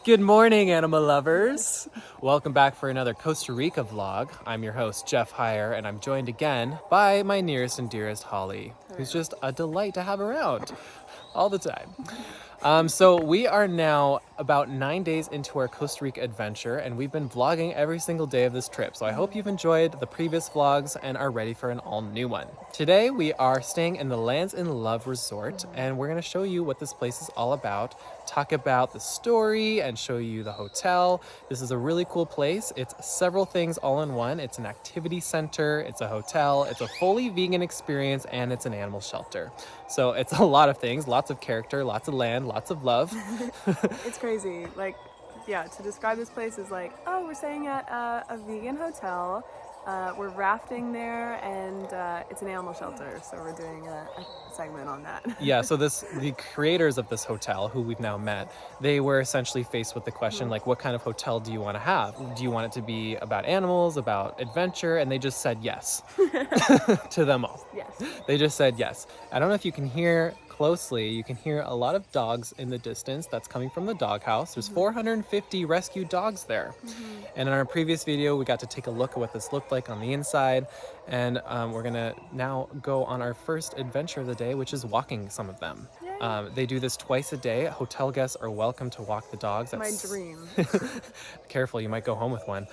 Good morning, animal lovers. Welcome back for another Costa Rica vlog. I'm your host, Jeff Heyer, and I'm joined again by my nearest and dearest Holly, who's just a delight to have around all the time. So we are now about 9 days into our Costa Rica adventure, and we've been vlogging every single day of this trip. So I hope you've enjoyed the previous vlogs and are ready for an all-new one. Today we are staying in the Lands in Love Resort, and we're going to show you what this place is all about, talk about the story, and show you the hotel. This is a really cool place. It's several things all in one. It's an activity center, it's a hotel, it's a fully vegan experience, and it's an animal shelter. So it's a lot of things, lots of character, lots of land, lots of love. It's crazy. Like, yeah, to describe this place is like, oh, we're staying at a vegan hotel. We're rafting there, and it's an animal shelter, so we're doing a segment on that. Yeah, so the creators of this hotel, who we've now met, they were essentially faced with the question, like, what kind of hotel do you want to have? Do you want it to be about animals, about adventure? And they just said yes to them all. Yes. They just said yes. I don't know if you can hear closely, you can hear a lot of dogs in the distance. That's coming from the doghouse. There's 450 rescued dogs there. And in our previous video, we got to take a look at what this looked like on the inside. And we're gonna now go on our first adventure of the day, which is walking some of them. They do this twice a day. Hotel guests are welcome to walk the dogs. That's my dream. Careful, you might go home with one.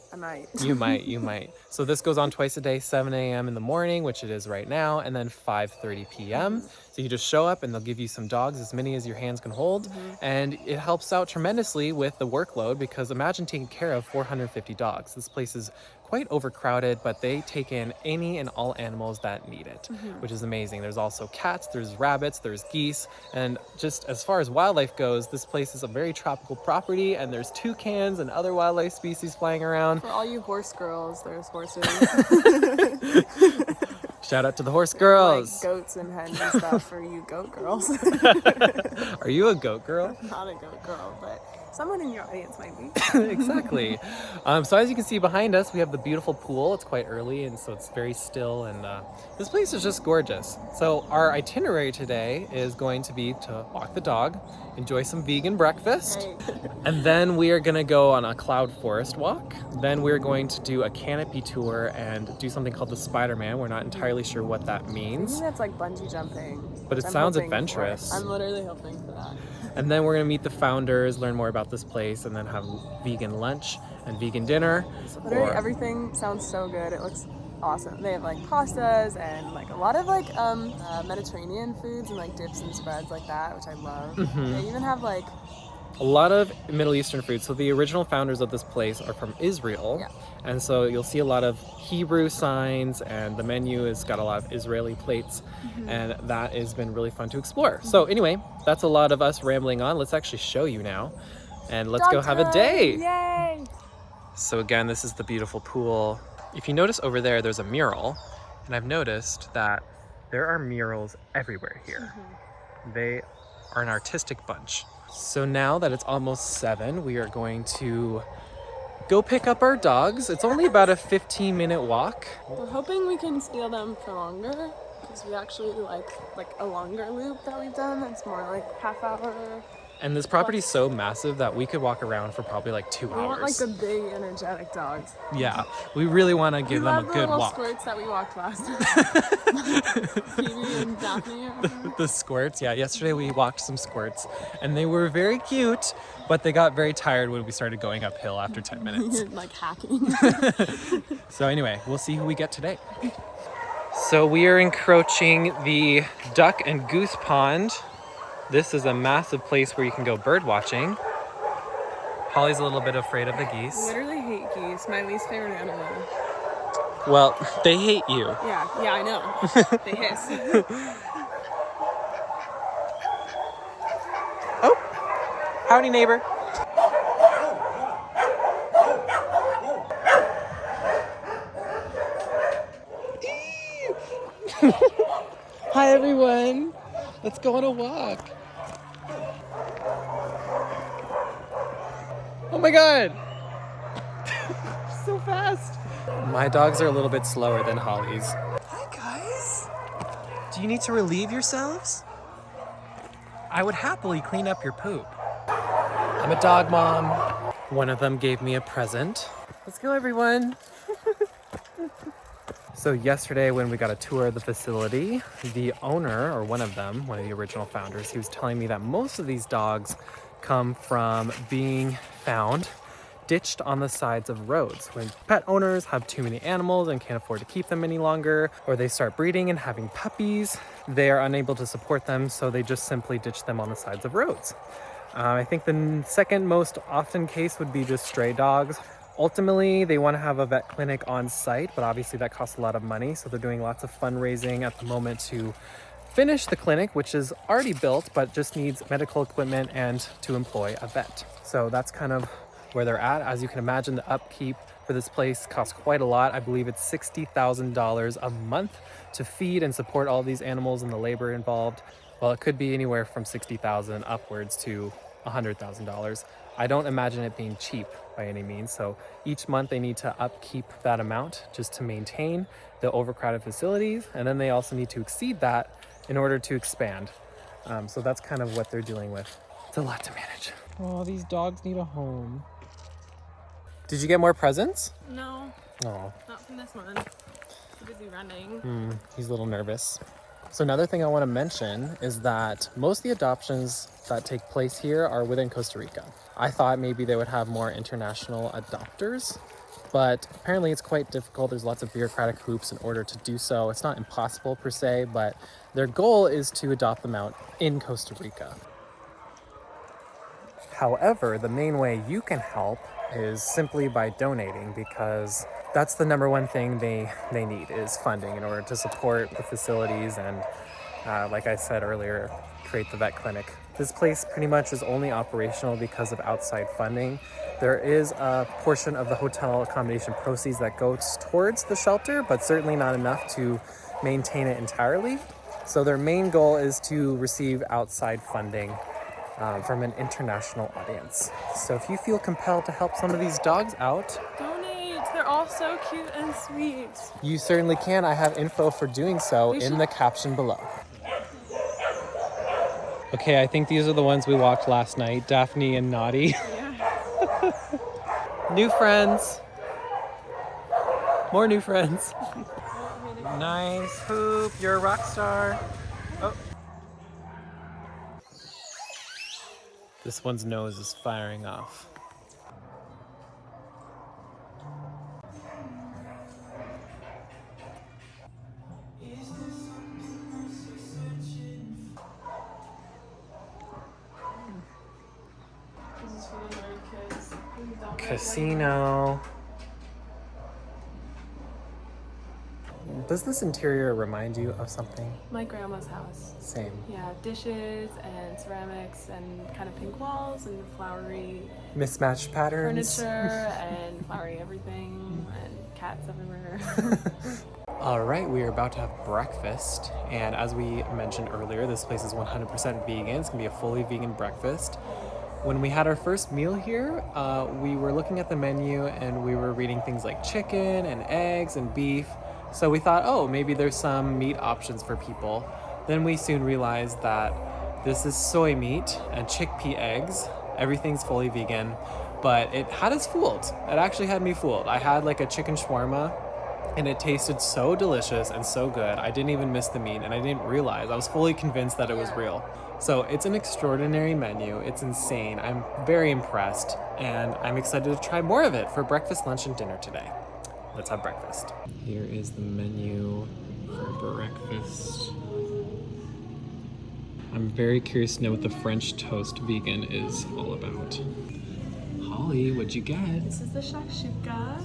I might. You might. So this goes on twice a day, 7 a.m. in the morning, which it is right now, and then 5:30 p.m. So you just show up and they'll give you some dogs, as many as your hands can hold. And it helps out tremendously with the workload, because imagine taking care of 450 dogs. This place is quite overcrowded, but they take in any and all animals that need it, which is amazing. There's also cats, there's rabbits, there's geese, and just as far as wildlife goes, this place is a very tropical property, and there's toucans and other wildlife species flying around. For all you horse girls, there's horses. Shout out to the horse girls. Like goats and hens and stuff for you goat girls. Are you a goat girl? Not a goat girl, but someone in your audience might be. Exactly. So as you can see behind us, we have the beautiful pool. It's quite early, and so it's very still, and this place is just gorgeous. So our itinerary today is going to be to walk the dog, enjoy some vegan breakfast, and then we are going to go on a cloud forest walk. Then we're going to do a canopy tour and do something called the Spider-Man. We're not entirely sure what that means. I think that's like bungee jumping. But it sounds adventurous. I'm literally hoping for that. And then we're gonna meet the founders, learn more about this place, and then have vegan lunch and vegan dinner. So literally everything sounds so good. It looks awesome. They have like pastas and like a lot of like Mediterranean foods and like dips and spreads like that, which I love. They even have like a lot of Middle Eastern food. So the original founders of this place are from Israel. And so you'll see a lot of Hebrew signs, and the menu has got a lot of Israeli plates, and that has been really fun to explore. So anyway, that's a lot of us rambling on. Let's actually show you now, and let's go have a day. Yay! So again, this is the beautiful pool. If you notice over there, there's a mural, and I've noticed that there are murals everywhere here. They are an artistic bunch. So now that it's almost 7, we are going to go pick up our dogs. It's only about a 15-minute walk. We're hoping we can steal them for longer, because we actually like a longer loop that we've done that's more like half hour. And this property is so massive that we could walk around for probably like 2 We hours. want like the big energetic dogs. Yeah, we really want to give them a good walk. The squirts that we walked last time. Phoebe and Daphne. The squirts, yeah. Yesterday we walked some squirts, and they were very cute, but they got very tired when we started going uphill after 10 minutes. You're like hacking. So anyway, we'll see who we get today. So we are encroaching the duck and goose pond. This is a massive place where you can go bird watching. Holly's a little bit afraid of the geese. I literally hate geese. My least favorite animal. Well, they hate you. Yeah, I know. They hiss. Oh, howdy neighbor. Hi everyone. Let's go on a walk. Oh my god! So fast! My dogs are a little bit slower than Holly's. Hi guys! Do you need to relieve yourselves? I would happily clean up your poop. I'm a dog mom. One of them gave me a present. Let's go, everyone. So yesterday when we got a tour of the facility, the owner, or one of them, one of the original founders, he was telling me that most of these dogs come from being found ditched on the sides of roads. When pet owners have too many animals and can't afford to keep them any longer, or they start breeding and having puppies, they are unable to support them, so they just simply ditch them on the sides of roads. I think the second most often case would be just stray dogs. Ultimately, they want to have a vet clinic on site, but obviously that costs a lot of money. So they're doing lots of fundraising at the moment to finish the clinic, which is already built, but just needs medical equipment and to employ a vet. So that's kind of where they're at. As you can imagine, the upkeep for this place costs quite a lot. I believe it's $60,000 a month to feed and support all these animals and the labor involved. Well, it could be anywhere from $60,000 upwards to $100,000. I don't imagine it being cheap by any means. So each month they need to upkeep that amount just to maintain the overcrowded facilities. And then they also need to exceed that in order to expand. So that's kind of what they're dealing with. It's a lot to manage. Oh, these dogs need a home. Did you get more presents? No, Oh, not from this one. Too busy running. he's a little nervous. So another thing I want to mention is that most of the adoptions that take place here are within Costa Rica. I thought maybe they would have more international adopters, but apparently it's quite difficult. There's lots of bureaucratic hoops in order to do so. It's not impossible per se, but their goal is to adopt them out in Costa Rica. However, the main way you can help is simply by donating, because that's the number one thing they need is funding in order to support the facilities and, like I said earlier, create the vet clinic. This place pretty much is only operational because of outside funding. There is a portion of the hotel accommodation proceeds that goes towards the shelter, but certainly not enough to maintain it entirely. So their main goal is to receive outside funding from an international audience. So if you feel compelled to help some of these dogs out, Donate. They're all so cute and sweet. you certainly can. I have info for doing so in the caption below. Okay, I think these are the ones we walked last night, Daphne and Naughty. Yeah. New friends. More new friends. Nice poop, you're a rock star. Oh. This one's nose is firing off. This is for the nerd kids. Casino. Does this interior remind you of something? My grandma's house. Same. Yeah, dishes and ceramics and kind of pink walls and flowery Mismatched patterns. furniture and flowery everything and cats everywhere. All right, we are about to have breakfast. And as we mentioned earlier, this place is 100% vegan. It's gonna be a fully vegan breakfast. When we had our first meal here, we were looking at the menu and we were reading things like chicken and eggs and beef. So we thought, oh, maybe there's some meat options for people. Then we soon realized that this is soy meat and chickpea eggs. Everything's fully vegan, but it had us fooled. It actually had me fooled. I had like a chicken shawarma and it tasted so delicious and so good. I didn't even miss the meat and I didn't realize. I was fully convinced that it was real. So it's an extraordinary menu. It's insane. I'm very impressed and I'm excited to try more of it for breakfast, lunch, and dinner today. Let's have breakfast. Here is the menu for breakfast. I'm very curious to know what the French toast vegan is all about. Holly, what'd you get? This is the shakshuka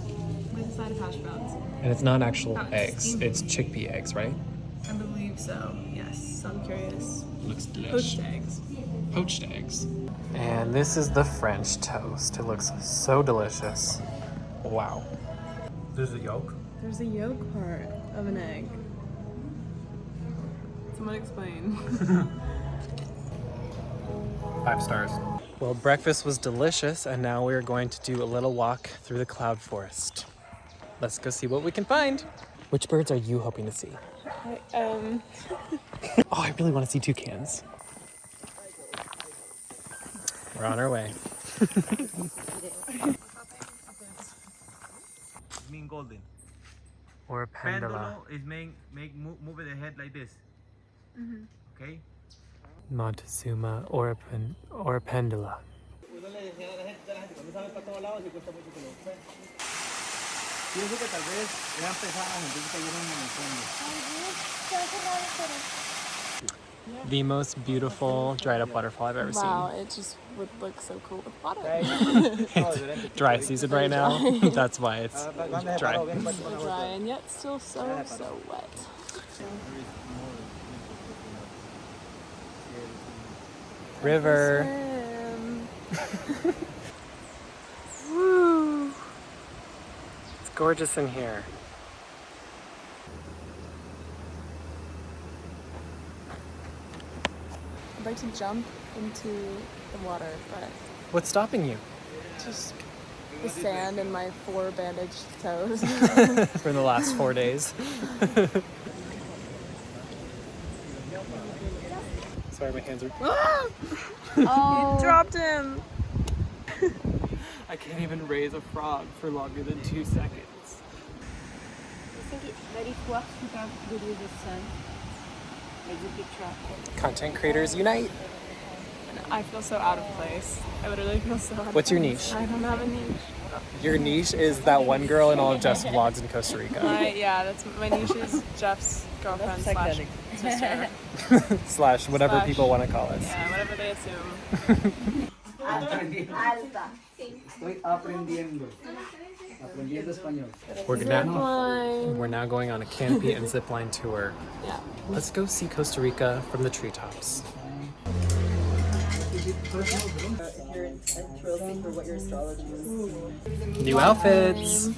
with a side of hash browns. And it's not actual Oh, it's eggs, steamed. it's chickpea eggs, right? I believe so, yes. I'm curious. Looks delicious. Poached eggs. Poached eggs. And this is the French toast. It looks so delicious. Wow. There's a yolk. There's a yolk part of an egg. Someone explain. 5 stars. Well, breakfast was delicious, and now we're going to do a little walk through the cloud forest. Let's go see what we can find. Which birds are you hoping to see? Oh, I really want to see toucans. We're on our way. Mean golden. Or pendola. Pendolo is move the head like this. Okay. Montezuma or pendola. Pienso que tal vez eran pesadas, entonces cayeron en el fondo. The most beautiful dried up waterfall I've ever Wow, it just would look so cool with water. seen. It's dry season right now. That's why it's dry. Dry and yet still so wet. River. Woo! It's gorgeous in here. I'd like to jump into the water, but What's stopping you? just the sand and my 4 bandaged toes. For the last 4 days. Sorry, my hands are. Oh, you dropped him. I can't even raise a frog for longer than 2 seconds. I think it's very tough to have videos of sun. Like you keep track. Content creators unite. I feel so out of place. I literally feel so out of place. What's your niche? I don't have a niche. Your niche is that one girl in all of Jeff's vlogs in Costa Rica. That's my niche is Jeff's girlfriend slash sister. Slash whatever Slash- people want to call us. Yeah, whatever they assume. Estoy aprendiendo. Aprendiendo español. We're now going on a Canopy and Zipline tour. Yeah. Let's go see Costa Rica from the treetops. New outfits!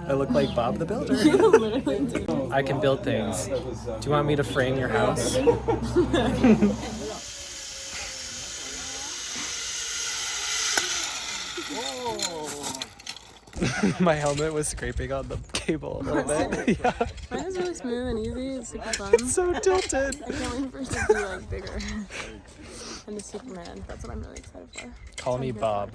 I look like Bob the Builder. I can build things. Do you want me to frame your house? My helmet was scraping on the cable a little bit. Yeah. Mine is really smooth and easy. It's super fun. It's so tilted. I can't wait for it to be like bigger. And the Superman. That's what I'm really excited for. Call me Bob.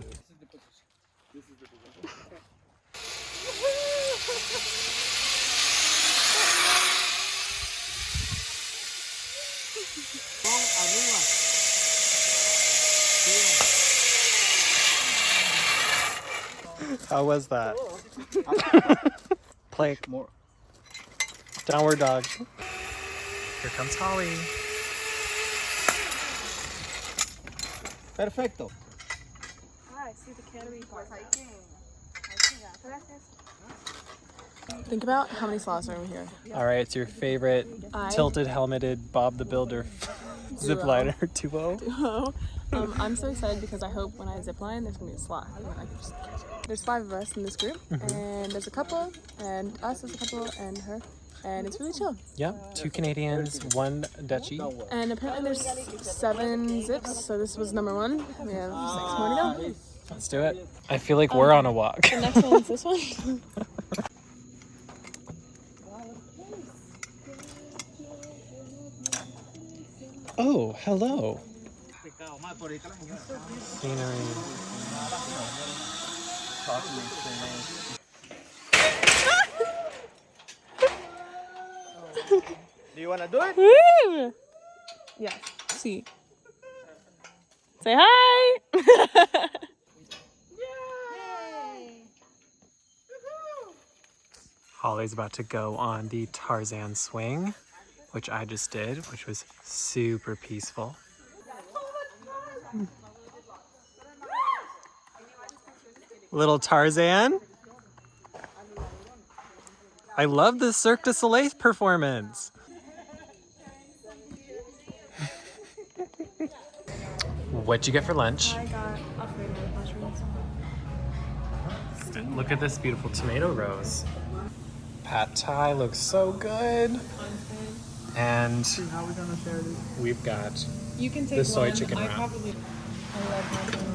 How was that? Plank. More. Downward dog. Here comes Holly. Perfecto. Hi, see the Canopy part. Think about how many sloths are in here. All right, it's your favorite tilted helmeted Bob the Builder zipliner duo. I'm so excited because I hope when I zipline there's gonna be a sloth. And then I can just catch it. There's 5 of us in this group, and there's a couple, and us as a couple, and her, and it's really chill. Yep, 2 Canadians, 1 Dutchie. And apparently there's 7 zips, so this was number 1. We have 6 more to go. Let's do it. I feel like we're on a walk. The next one's this one. Oh, hello. Scenery. Do you want to do it? Woo! Yes. See. Say hi. Holly's about to go on the Tarzan swing, which I just did, which was super peaceful. Little Tarzan. I love the Cirque du Soleil performance. What'd you get for lunch? I got Alfredo with mushrooms. Look at this beautiful tomato rose. Pad Thai looks so good. And How are we gonna share this? we've got You can take the soy one. chicken I wrap. probably. I love mushrooms.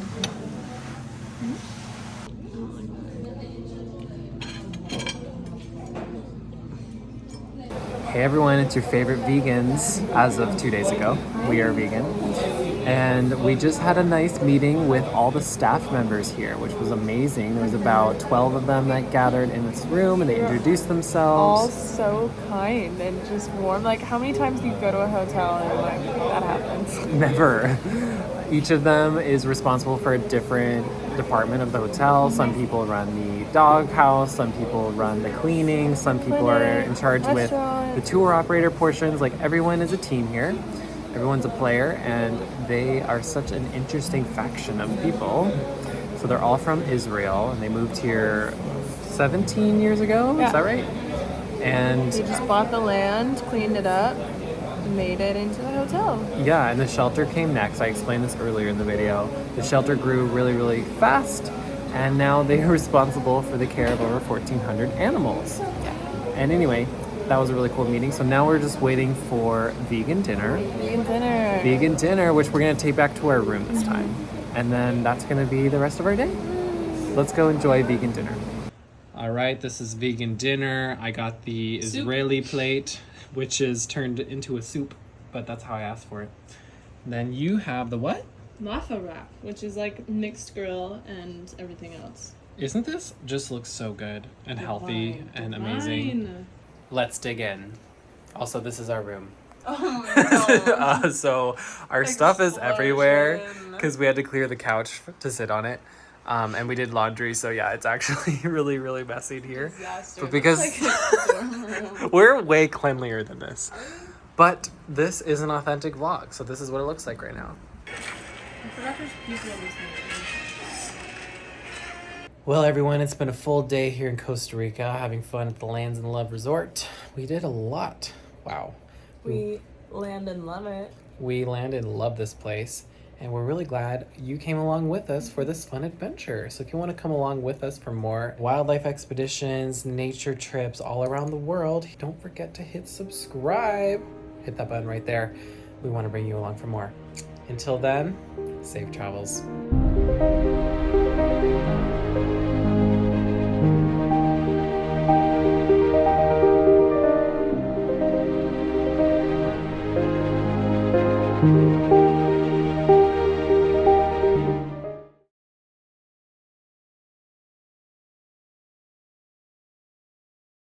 Hey everyone, it's your favorite vegans as of 2 days ago. We are vegan. And we just had a nice meeting with all the staff members here, which was amazing. There was about 12 of them that gathered in this room and they introduced All themselves. so kind and just warm. Like, how many times do you go to a hotel and like that happens? Never. Each of them is responsible for a different department of the hotel. Some people run the dog house, some people run the cleaning, some people are in charge with the tour operator portions. Like, everyone is a team here. Everyone's a player, and they are such an interesting faction of people. So they're all from Israel, and they moved here 17 years ago. Yeah. Is that right? And They just bought the land, cleaned it up, made it into the hotel. yeah, and the shelter came next. I explained this earlier in the video. The shelter grew really, really fast, and now they are responsible for the care of over 1,400 animals. And anyway, that was a really cool meeting. So now we're just waiting for vegan dinner. Vegan dinner, which we're gonna take back to our room this time. And then that's gonna be the rest of our day. Let's go enjoy vegan dinner. All right, this is vegan dinner. I got the Israeli plate, which is turned into a soup, but that's how I asked for it. And then you have the what? Mafa wrap, which is like mixed grill and everything else. Isn't this just looks so good and healthy and amazing? Let's dig in. Also, this is our room. Oh So our stuff is everywhere because we had to clear the couch to sit on it. And we did laundry, so yeah, it's actually really, really messy in here. Disaster. But because we're way cleanlier than this. But this is an authentic vlog, so this is what it looks like right now. Well, everyone, it's been a full day here in Costa Rica, having fun at the Lands and Love Resort. We did a lot. Wow. We land and love it. We landed and love this place, and we're really glad you came along with us for this fun adventure. So if you want to come along with us for more wildlife expeditions, nature trips all around the world, don't forget to hit subscribe. Hit that button right there. We want to bring you along for more. Until then, safe travels.